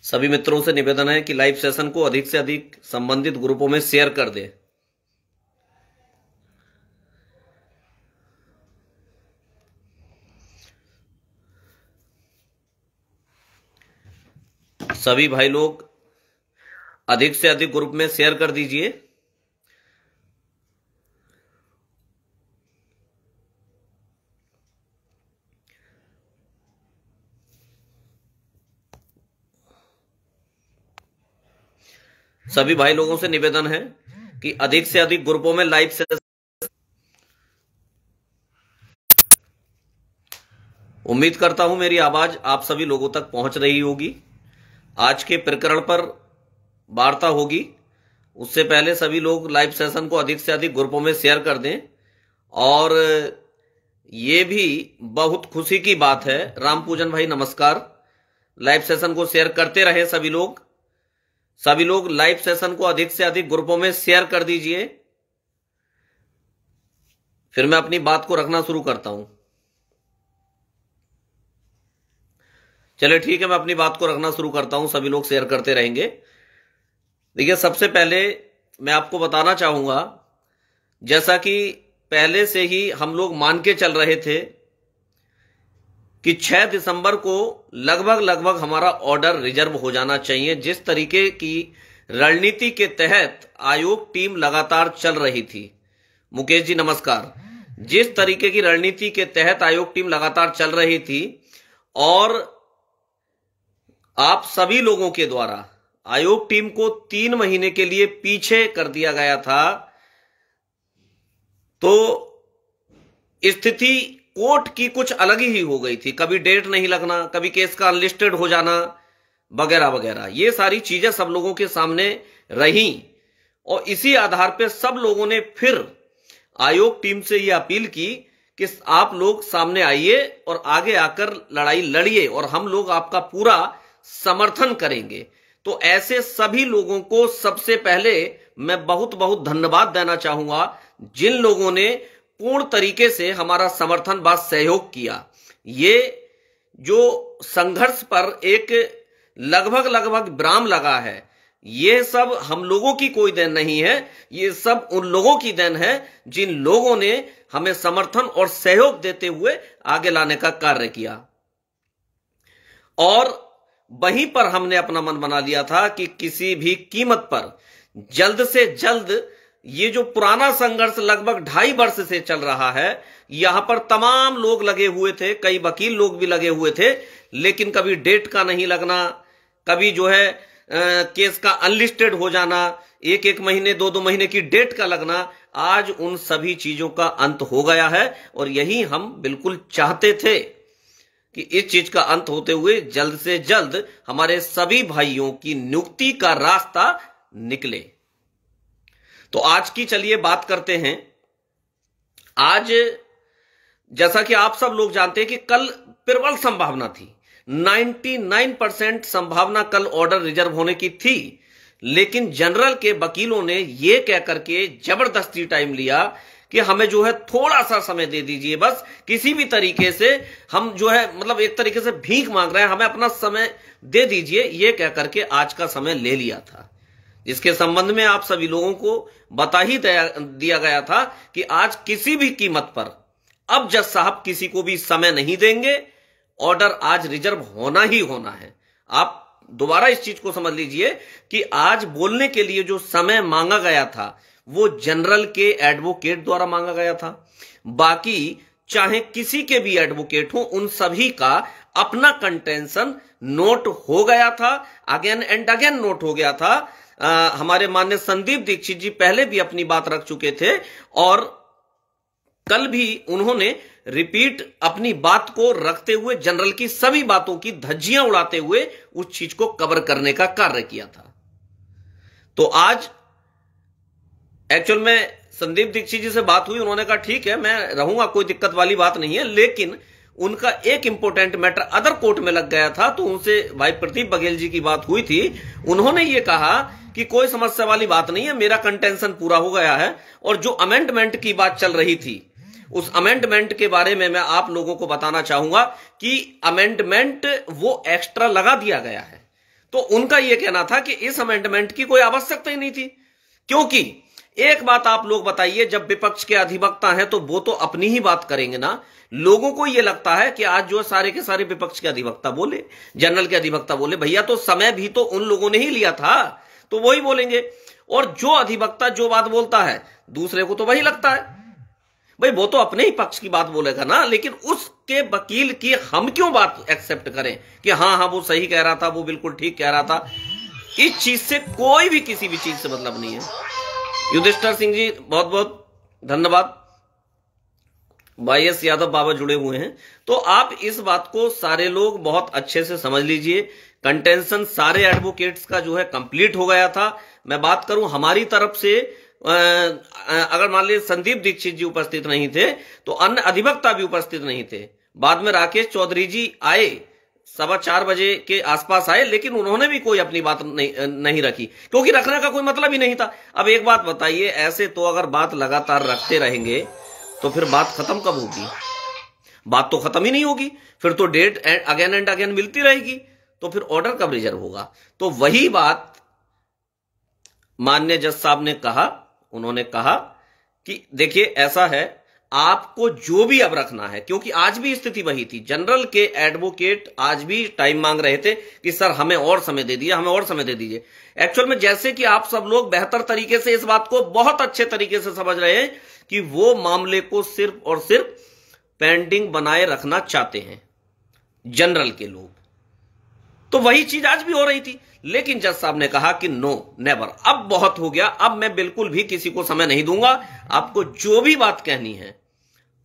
सभी मित्रों से निवेदन है कि लाइव सेशन को अधिक से अधिक संबंधित ग्रुपों में शेयर कर दें। सभी भाई लोग अधिक से अधिक ग्रुप में शेयर कर दीजिए। सभी भाई लोगों से निवेदन है कि अधिक से अधिक ग्रुपों में लाइव सेशन। उम्मीद करता हूं मेरी आवाज आप सभी लोगों तक पहुंच रही होगी। आज के प्रकरण पर वार्ता होगी, उससे पहले सभी लोग लाइव सेशन को अधिक से अधिक ग्रुपों में शेयर कर दें। और ये भी बहुत खुशी की बात है, राम पूजन भाई नमस्कार, लाइव सेशन को शेयर करते रहे सभी लोग। सभी लोग लाइव सेशन को अधिक से अधिक ग्रुपों में शेयर कर दीजिए। फिर मैं अपनी बात को रखना शुरू करता हूं। चलिए ठीक है, मैं अपनी बात को रखना शुरू करता हूं, सभी लोग शेयर करते रहेंगे। देखिए, सबसे पहले मैं आपको बताना चाहूंगा, जैसा कि पहले से ही हम लोग मान के चल रहे थे कि 6 दिसंबर को लगभग हमारा ऑर्डर रिजर्व हो जाना चाहिए। जिस तरीके की रणनीति के तहत आयोग टीम लगातार चल रही थी, मुकेश जी नमस्कार, जिस तरीके की रणनीति के तहत आयोग टीम लगातार चल रही थी और आप सभी लोगों के द्वारा आयोग टीम को 3 महीने के लिए पीछे कर दिया गया था, तो स्थिति कोर्ट की कुछ अलग ही हो गई थी। कभी डेट नहीं लगना, कभी केस का अनलिस्टेड हो जाना, वगैरह वगैरह, ये सारी चीजें सब लोगों के सामने रही। और इसी आधार पर सब लोगों ने फिर आयोग टीम से यह अपील की कि आप लोग सामने आइए और आगे आकर लड़ाई लड़िए और हम लोग आपका पूरा समर्थन करेंगे। तो ऐसे सभी लोगों को सबसे पहले मैं बहुत बहुत धन्यवाद देना चाहूंगा, जिन लोगों ने पूर्ण तरीके से हमारा समर्थन व सहयोग किया। ये जो संघर्ष पर एक लगभग विराम लगा है, ये सब हम लोगों की कोई देन नहीं है, ये सब उन लोगों की देन है जिन लोगों ने हमें समर्थन और सहयोग देते हुए आगे लाने का कार्य किया। और वहीं पर हमने अपना मन बना लिया था कि किसी भी कीमत पर जल्द से जल्द ये जो पुराना संघर्ष लगभग 2.5 वर्ष से चल रहा है, यहां पर तमाम लोग लगे हुए थे, कई वकील लोग भी लगे हुए थे, लेकिन कभी डेट का नहीं लगना, कभी जो है केस का अनलिस्टेड हो जाना, 1 महीने 2 महीने की डेट का लगना, आज उन सभी चीजों का अंत हो गया है। और यही हम बिल्कुल चाहते थे कि इस चीज का अंत होते हुए जल्द से जल्द हमारे सभी भाइयों की नियुक्ति का रास्ता निकले। तो आज की चलिए बात करते हैं। आज जैसा कि आप सब लोग जानते हैं कि कल प्रबल संभावना थी, 99% संभावना कल ऑर्डर रिजर्व होने की थी, लेकिन जनरल के वकीलों ने यह कह करके जबरदस्ती टाइम लिया कि हमें जो है थोड़ा सा समय दे दीजिए, बस किसी भी तरीके से हम जो है मतलब एक तरीके से भीख मांग रहे हैं, हमें अपना समय दे दीजिए, यह कह करके आज का समय ले लिया था, जिसके संबंध में आप सभी लोगों को बता ही दिया गया था कि आज किसी भी कीमत पर अब जज साहब किसी को भी समय नहीं देंगे, ऑर्डर आज रिजर्व होना ही होना है। आप दोबारा इस चीज को समझ लीजिए कि आज बोलने के लिए जो समय मांगा गया था वो जनरल के एडवोकेट द्वारा मांगा गया था। बाकी चाहे किसी के भी एडवोकेट हो, उन सभी का अपना कंटेंशन नोट हो गया था, अगेन एंड अगेन नोट हो गया था। हमारे माननीय संदीप दीक्षित जी पहले भी अपनी बात रख चुके थे और कल भी उन्होंने रिपीट अपनी बात को रखते हुए जनरल की सभी बातों की धज्जियां उड़ाते हुए उस चीज को कवर करने का कार्य किया था। तो आज एक्चुअल में संदीप दीक्षित जी से बात हुई, उन्होंने कहा ठीक है मैं रहूंगा, कोई दिक्कत वाली बात नहीं है, लेकिन उनका एक इंपॉर्टेंट मैटर अदर कोर्ट में लग गया था, तो उनसे भाई प्रदीप बघेल जी की बात हुई थी। उन्होंने ये कहा कि कोई समस्या वाली बात नहीं है, मेरा कंटेंशन पूरा हो गया है। और जो अमेंडमेंट की बात चल रही थी, उस अमेंडमेंट के बारे में मैं आप लोगों को बताना चाहूंगा कि अमेंडमेंट वो एक्स्ट्रा लगा दिया गया है। तो उनका यह कहना था कि इस अमेंडमेंट की कोई आवश्यकता ही नहीं थी, क्योंकि एक बात आप लोग बताइए, जब विपक्ष के अधिवक्ता हैं तो वो तो अपनी ही बात करेंगे ना। लोगों को यह लगता है कि आज जो सारे के सारे विपक्ष के अधिवक्ता बोले, जनरल के अधिवक्ता बोले, भैया तो समय भी तो उन लोगों ने ही लिया था, तो वही बोलेंगे। और जो अधिवक्ता जो बात बोलता है दूसरे को तो वही लगता है, भाई वो तो अपने ही पक्ष की बात बोलेगा ना, लेकिन उसके वकील की हम क्यों बात एक्सेप्ट करें कि हाँ हाँ वो सही कह रहा था, वो बिल्कुल ठीक कह रहा था। इस चीज से कोई भी किसी भी चीज से मतलब नहीं है। युधिष्ठिर सिंह जी बहुत बहुत धन्यवाद। YS यादव बाबा जुड़े हुए हैं। तो आप इस बात को सारे लोग बहुत अच्छे से समझ लीजिए। कंटेंशन सारे एडवोकेट्स का जो है कंप्लीट हो गया था। मैं बात करूं हमारी तरफ से, अगर मान लीजिए संदीप दीक्षित जी उपस्थित नहीं थे तो अन्य अधिवक्ता भी उपस्थित नहीं थे। बाद में राकेश चौधरी जी आए, 4:15 बजे के आसपास आए, लेकिन उन्होंने भी कोई अपनी बात नहीं रखी, क्योंकि रखने का कोई मतलब ही नहीं था। अब एक बात बताइए, ऐसे तो अगर बात लगातार रखते रहेंगे तो फिर बात खत्म कब होगी? बात तो खत्म ही नहीं होगी, फिर तो डेट अगेन एंड अगेन मिलती रहेगी, तो फिर ऑर्डर कब रिजर्व होगा? तो वही बात माननीय जज साहब ने कहा। उन्होंने कहा कि देखिए ऐसा है, आपको जो भी अब रखना है, क्योंकि आज भी स्थिति वही थी, जनरल के एडवोकेट आज भी टाइम मांग रहे थे कि सर हमें और समय दे दीजिए, हमें और समय दे दीजिए। एक्चुअल में जैसे कि आप सब लोग बेहतर तरीके से इस बात को बहुत अच्छे तरीके से समझ रहे हैं कि वो मामले को सिर्फ और सिर्फ पेंडिंग बनाए रखना चाहते हैं जनरल के लोग। तो वही चीज आज भी हो रही थी, लेकिन जज साहब ने कहा कि नो नेवर, अब बहुत हो गया, अब मैं बिल्कुल भी किसी को समय नहीं दूंगा। आपको जो भी बात कहनी है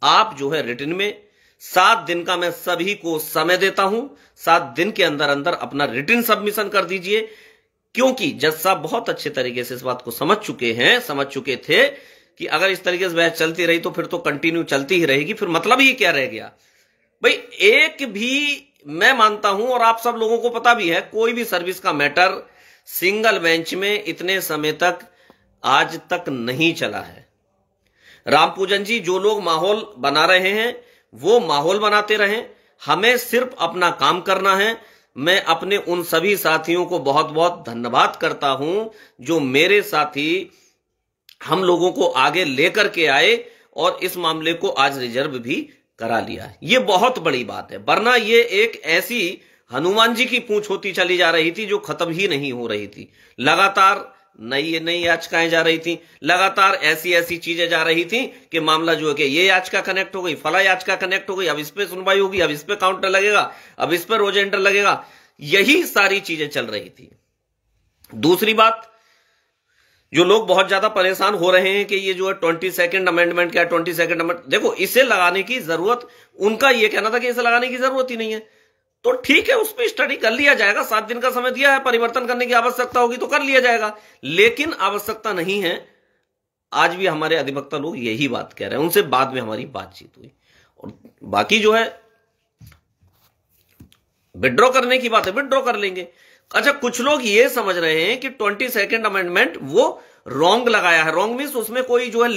आप जो है रिटन में, 7 दिन का मैं सभी को समय देता हूं, 7 दिन के अंदर अंदर अपना रिटन सबमिशन कर दीजिए। क्योंकि जज साहब बहुत अच्छे तरीके से इस बात को समझ चुके थे कि अगर इस तरीके से बहस चलती रही तो फिर तो कंटिन्यू चलती ही रहेगी, फिर मतलब ही क्या रह गया भाई। एक भी मैं मानता हूं और आप सब लोगों को पता भी है, कोई भी सर्विस का मैटर सिंगल बेंच में इतने समय तक आज तक नहीं चला है। राम पूजन जी, जो लोग माहौल बना रहे हैं वो माहौल बनाते रहें, हमें सिर्फ अपना काम करना है। मैं अपने उन सभी साथियों को बहुत बहुत धन्यवाद करता हूं जो मेरे साथी हम लोगों को आगे लेकर के आए और इस मामले को आज रिजर्व भी करा लिया। ये बहुत बड़ी बात है, वरना ये एक ऐसी हनुमान जी की पूंछ होती चली जा रही थी जो खत्म ही नहीं हो रही थी। लगातार नई याचिकाएं जा रही थी, लगातार ऐसी चीजें जा रही थी कि मामला जो है कि ये याचिका कनेक्ट हो गई, फला याचिका कनेक्ट हो गई, अब इस पे सुनवाई होगी, अब इस पे काउंटर लगेगा, अब इस पे रोजेंटर लगेगा, यही सारी चीजें चल रही थी। दूसरी बात, जो लोग बहुत ज्यादा परेशान हो रहे हैं कि ये जो है 22nd अमेंडमेंट क्या, 22nd अमेंडमेंट, देखो इसे लगाने की जरूरत, उनका ये कहना था कि इसे लगाने की जरूरत ही नहीं है। तो ठीक है, उस पर स्टडी कर लिया जाएगा, 7 दिन का समय दिया है, परिवर्तन करने की आवश्यकता होगी तो कर लिया जाएगा, लेकिन आवश्यकता नहीं है। आज भी हमारे अधिवक्ता लोग यही बात कह रहे हैं, उनसे बाद में हमारी बातचीत हुई। और बाकी जो है विड्रॉ करने की बात है, विड्रॉ कर लेंगे। अच्छा, कुछ लोग ये समझ रहे हैं कि 22nd अमेंडमेंट वो रॉन्ग लगाया है। रॉन्ग मीन्स उसमें कोई जो है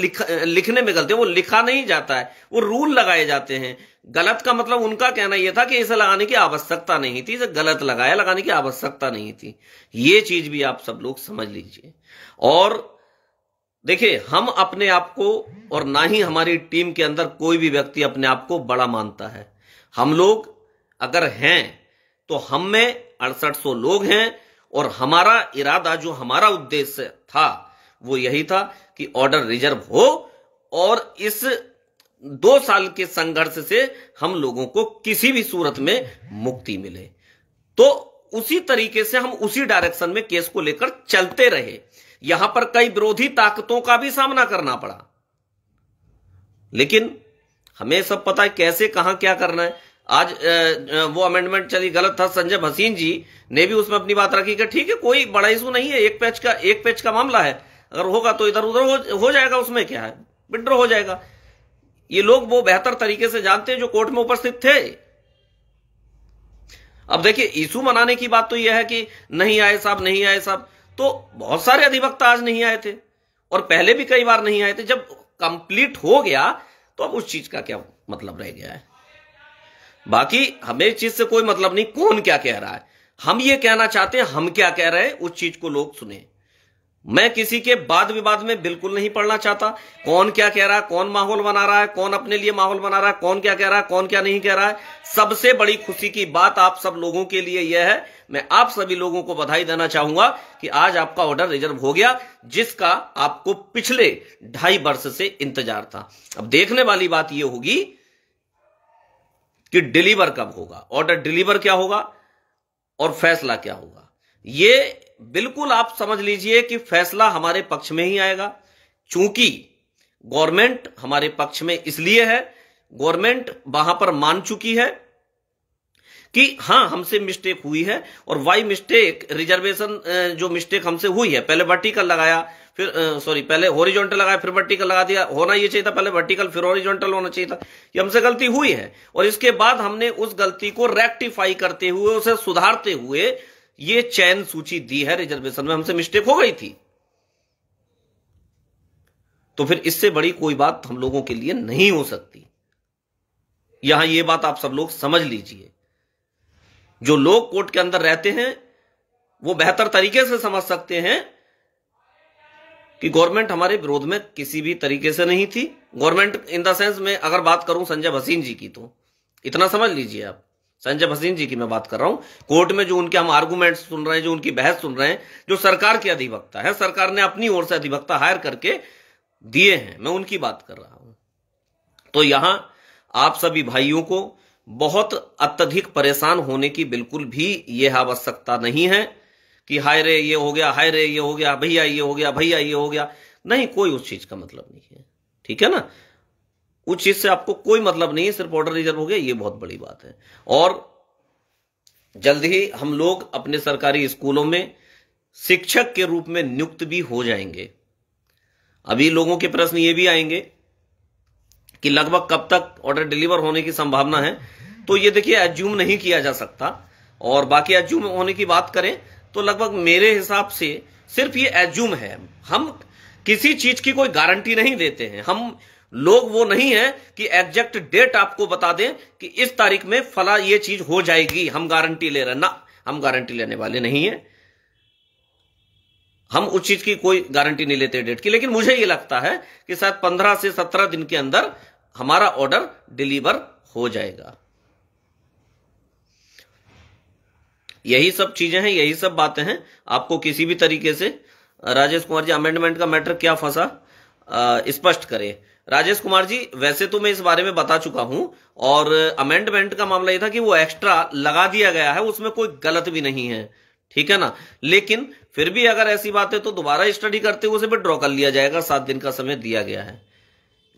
लिखने में गलती है, वो लिखा नहीं जाता है, वो रूल लगाए जाते हैं। गलत का मतलब उनका कहना यह था कि इसे लगाने की आवश्यकता नहीं थी, इसे गलत लगाया, लगाने की आवश्यकता नहीं थी। ये चीज भी आप सब लोग समझ लीजिए। और देखिए, हम अपने आप को, और ना ही हमारी टीम के अंदर कोई भी व्यक्ति अपने आप को बड़ा मानता है। हम लोग अगर हैं तो हम में 6800 लोग हैं, और हमारा इरादा, जो हमारा उद्देश्य था वो यही था कि ऑर्डर रिजर्व हो और इस 2 साल के संघर्ष से हम लोगों को किसी भी सूरत में मुक्ति मिले। तो उसी तरीके से हम उसी डायरेक्शन में केस को लेकर चलते रहे। यहां पर कई विरोधी ताकतों का भी सामना करना पड़ा, लेकिन हमें सब पता है कैसे, कहां, क्या करना है। आज वो अमेंडमेंट चली, गलत था, संजय भसीन जी ने भी उसमें अपनी बात रखी कि ठीक है, कोई बड़ा इशू नहीं है, एक पेज का मामला है, अगर होगा तो इधर उधर हो जाएगा, उसमें क्या है, विड्रॉ हो जाएगा। ये लोग वो बेहतर तरीके से जानते हैं जो कोर्ट में उपस्थित थे। अब देखिए, इशू मनाने की बात तो यह है कि नहीं आए साहब, नहीं आए साहब, तो बहुत सारे अधिवक्ता आज नहीं आए थे और पहले भी कई बार नहीं आए थे। जब कंप्लीट हो गया तो अब उस चीज का क्या मतलब रह गया है। बाकी हमें इस चीज से कोई मतलब नहीं कौन क्या कह रहा है, हम ये कहना चाहते हैं, हम क्या कह रहे हैं उस चीज को लोग सुने। मैं किसी के वाद विवाद में बिल्कुल नहीं पड़ना चाहता। कौन क्या कह रहा है, कौन माहौल बना रहा है, कौन अपने लिए माहौल बना रहा है, कौन क्या कह रहा है, कौन क्या नहीं कह रहा है। सबसे बड़ी खुशी की बात आप सब लोगों के लिए यह है, मैं आप सभी लोगों को बधाई देना चाहूंगा कि आज आपका ऑर्डर रिजर्व हो गया, जिसका आपको पिछले 2.5 वर्ष से इंतजार था। अब देखने वाली बात यह होगी कि डिलीवर कब होगा, ऑर्डर डिलीवर क्या होगा और फैसला क्या होगा। ये बिल्कुल आप समझ लीजिए कि फैसला हमारे पक्ष में ही आएगा, चूंकि गवर्नमेंट हमारे पक्ष में इसलिए है, गवर्नमेंट वहां पर मान चुकी है कि हां हमसे मिस्टेक हुई है। और वाई मिस्टेक, रिजर्वेशन जो मिस्टेक हमसे हुई है, पहले वर्टिकल लगाया, फिर पहले हॉरिजॉन्टल लगाया, फिर वर्टिकल लगा दिया। होना ये चाहिए था पहले वर्टिकल फिर हॉरिजॉन्टल होना चाहिए था। ये हमसे गलती हुई है और इसके बाद हमने उस गलती को रेक्टिफाई करते हुए, उसे सुधारते हुए ये चयन सूची दी है। रिजर्वेशन में हमसे मिस्टेक हो गई थी, तो फिर इससे बड़ी कोई बात हम लोगों के लिए नहीं हो सकती। यहां ये बात आप सब लोग समझ लीजिए। जो लोग कोर्ट के अंदर रहते हैं वो बेहतर तरीके से समझ सकते हैं कि गवर्नमेंट हमारे विरोध में किसी भी तरीके से नहीं थी। गवर्नमेंट इन द सेंस में अगर बात करूं संजय भसीन जी की, तो इतना समझ लीजिए आप, संजय भसीन जी की मैं बात कर रहा हूं। कोर्ट में जो उनके हम आर्गूमेंट्स सुन रहे हैं, जो उनकी बहस सुन रहे हैं, जो सरकार के अधिवक्ता है, सरकार ने अपनी ओर से अधिवक्ता हायर करके दिए हैं, मैं उनकी बात कर रहा हूं। तो यहां आप सभी भाइयों को बहुत अत्यधिक परेशान होने की बिल्कुल भी यह आवश्यकता नहीं है कि हाय रे ये हो गया, हाय रे ये हो गया, भैया ये हो गया, भैया ये हो गया। नहीं, कोई उस चीज का मतलब नहीं है, ठीक है ना। उस चीज से आपको कोई मतलब नहीं है, सिर्फ ऑर्डर रिजर्व हो गया, ये बहुत बड़ी बात है। और जल्द ही हम लोग अपने सरकारी स्कूलों में शिक्षक के रूप में नियुक्त भी हो जाएंगे। अभी लोगों के प्रश्न ये भी आएंगे कि लगभग कब तक ऑर्डर डिलीवर होने की संभावना है, तो ये देखिए एज्यूम नहीं किया जा सकता। और बाकी एज्यूम होने की बात करें तो लगभग मेरे हिसाब से सिर्फ ये एज्यूम है। हम किसी चीज की कोई गारंटी नहीं देते हैं। हम लोग वो नहीं है कि एग्जैक्ट डेट आपको बता दें कि इस तारीख में फला ये चीज हो जाएगी, हम गारंटी ले रहे हैं ना, हम गारंटी लेने वाले नहीं है। हम उस चीज की कोई गारंटी नहीं लेते डेट की। लेकिन मुझे ये लगता है कि शायद 15 से 17 दिन के अंदर हमारा ऑर्डर डिलीवर हो जाएगा। यही सब चीजें हैं, यही सब बातें हैं। आपको किसी भी तरीके से राजेश कुमार जी अमेंडमेंट का मैटर क्या फंसा, स्पष्ट करें। राजेश कुमार जी, वैसे तो मैं इस बारे में बता चुका हूं, और अमेंडमेंट का मामला यह था कि वो एक्स्ट्रा लगा दिया गया है, उसमें कोई गलत भी नहीं है, ठीक है ना। लेकिन फिर भी अगर ऐसी बात है तो दोबारा स्टडी करते हुए उसे विड्रॉ कर लिया जाएगा। 7 दिन का समय दिया गया है।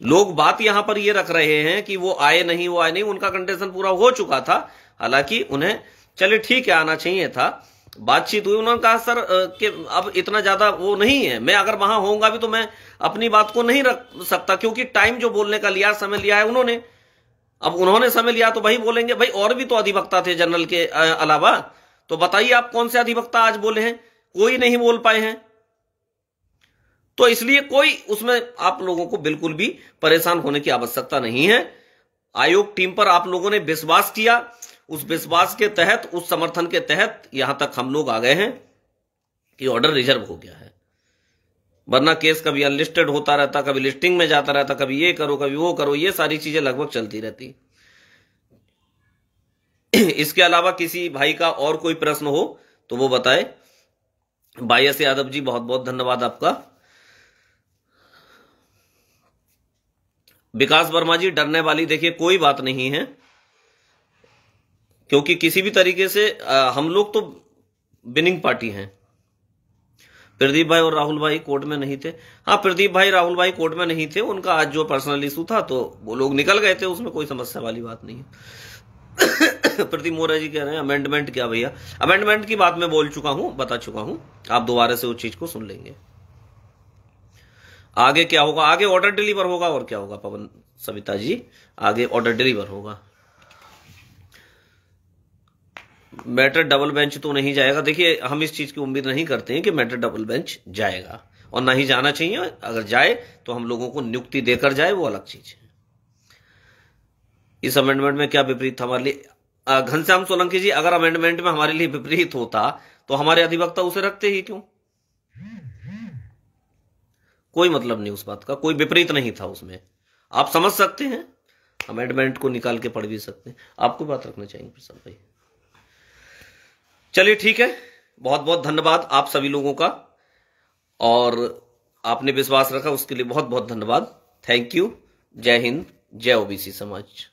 लोग बात यहां पर ये रख रहे हैं कि वो आए नहीं, वो आए नहीं, उनका कंडीशन पूरा हो चुका था। हालांकि उन्हें चलिए ठीक है आना चाहिए था, बातचीत हुई, उन्होंने कहा सर कि अब इतना ज्यादा वो नहीं है, मैं अगर वहां होऊंगा भी तो मैं अपनी बात को नहीं रख सकता, क्योंकि टाइम जो बोलने का लिया, समय लिया है उन्होंने। अब उन्होंने समय लिया तो वही बोलेंगे। भाई और भी तो अधिवक्ता थे जनरल के अलावा, तो बताइए आप कौन से अधिवक्ता आज बोले हैं? कोई नहीं बोल पाए हैं। तो इसलिए कोई उसमें आप लोगों को बिल्कुल भी परेशान होने की आवश्यकता नहीं है। आयोग टीम पर आप लोगों ने विश्वास किया, उस विश्वास के तहत, उस समर्थन के तहत यहां तक हम लोग आ गए हैं कि ऑर्डर रिजर्व हो गया है। वरना केस कभी अनलिस्टेड होता रहता, कभी लिस्टिंग में जाता रहता, कभी ये करो कभी वो करो, ये सारी चीजें लगभग चलती रहती। इसके अलावा किसी भाई का और कोई प्रश्न हो तो वो बताए। भाई एस यादव जी, बहुत बहुत धन्यवाद आपका। विकास वर्मा जी, डरने वाली देखिए कोई बात नहीं है, क्योंकि किसी भी तरीके से हम लोग तो विनिंग पार्टी हैं। प्रदीप भाई और राहुल भाई कोर्ट में नहीं थे। हाँ, प्रदीप भाई राहुल भाई कोर्ट में नहीं थे, उनका आज जो पर्सनल इशू था तो वो लोग निकल गए थे, उसमें कोई समस्या वाली बात नहीं है। प्रदीप मोरे जी कह रहे हैं अमेंडमेंट क्या भैया? अमेंडमेंट की बात मैं बोल चुका हूं, बता चुका हूं, आप दोबारा से उस चीज को सुन लेंगे। आगे क्या होगा? आगे ऑर्डर डिलीवर होगा। और क्या होगा पवन सविता जी? आगे ऑर्डर डिलीवर होगा। मैटर डबल बेंच तो नहीं जाएगा। देखिए, हम इस चीज की उम्मीद नहीं करते हैं कि मैटर डबल बेंच जाएगा, और ना ही जाना चाहिए। अगर जाए तो हम लोगों को नियुक्ति देकर जाए, वो अलग चीज है। इस अमेंडमेंट में क्या विपरीत था हमारे लिए? घनश्याम सोलंकी जी, अगर अमेंडमेंट में हमारे लिए विपरीत होता तो हमारे अधिवक्ता उसे रखते ही क्यों? कोई मतलब नहीं उस बात का, कोई विपरीत नहीं था उसमें। आप समझ सकते हैं, अमेंडमेंट को निकाल के पढ़ भी सकते हैं। आपको बात रखना चाहिए प्रसाद भाई। चलिए ठीक है, बहुत बहुत धन्यवाद आप सभी लोगों का, और आपने विश्वास रखा उसके लिए बहुत बहुत धन्यवाद। Thank you. जय हिंद, जय ओबीसी समाज।